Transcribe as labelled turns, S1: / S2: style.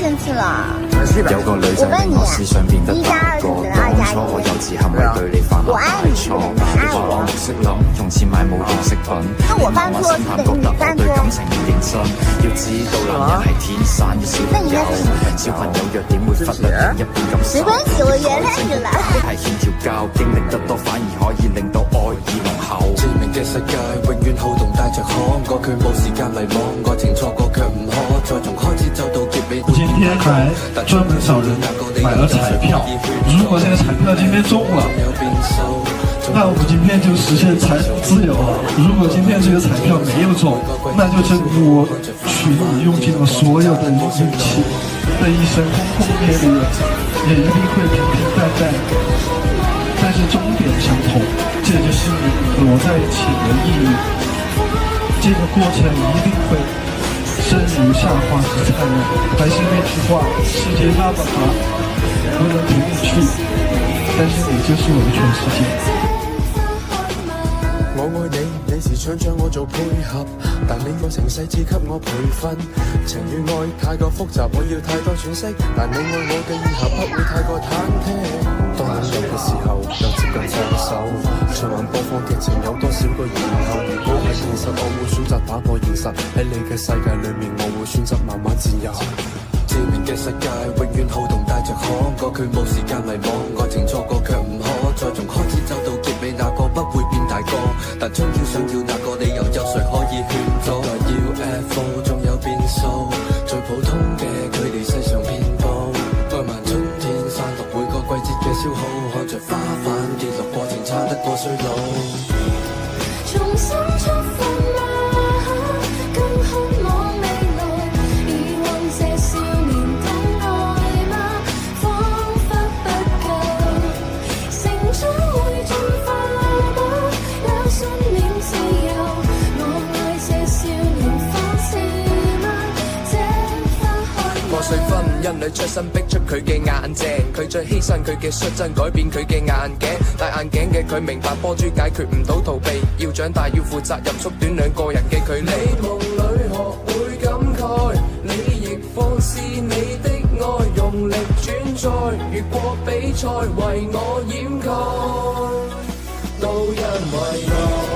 S1: 生气了。
S2: 有個女仔令我思想變得大個，當初我幼稚行為對你犯下大錯，你話我唔識諗，用錢買冇用飾品，你問我先肯覺得我對感情唔認真，要知道男人係天生嘅小朋友，小朋友弱點會忽略另一半感受，係欠條教，經歷得多反而可以令到愛意濃厚。致命嘅世界永遠好動帶着可，過佢冇時間迷惘，愛情錯過卻唔可，再從開始走到結尾。
S3: 今天還專門找人買了彩票，如果這個彩票今天中了，那我們今天就實現財富自由了。如果今天這個彩票沒有中，那就證明我群裡用盡了所有的運氣，這一生轟轟烈烈，也一定會平平淡淡，但是終點相同，這就是和我在一起的意義。這個過程一定會生如夏花之燦爛，還是那句話，世界那麼大，無人陪你去，但是你就是我的全世界。
S4: 我愛你，你時常將我做配合，但你愛情細緻給我培訓，情與愛太過複雜，我要太多詮釋，但你愛我嘅以後不會太過忐忑。當擁有嘅時候，又接近放手，循環播放劇情有多少個然後？如果係現實，我會選擇打破現實，喺你嘅世界裏面，我會選擇慢慢佔有。致命嘅世界永遠好動帶着可，過佢冇時間迷惘，愛情錯過卻唔可，再從開始走到結尾，那個不會變大個，但將要想要那個理由，有誰可以勸阻？要 UFO 仲有變數，最普通嘅距離世上遍佈，愛漫春天散落每個季節嘅消耗，看着花瓣跌落過程差得過衰老。
S5: 重新出發嗎？更渴望未來，遺忘這少年的愛嗎？彷彿不夠，成長會進化嗎？有信念自由，我愛這少年方式嗎？這花開
S6: 破碎婚姻裏出身逼出佢嘅眼鏡，佢再犧牲佢嘅率真改變佢嘅眼鏡，戴眼鏡嘅佢明白波珠解決唔到逃避，要長大要負責任，縮短兩個人嘅距離。你夢裏學會感慨，你亦放肆你的愛，用力轉載，越過比賽為我掩蓋，都因為愛。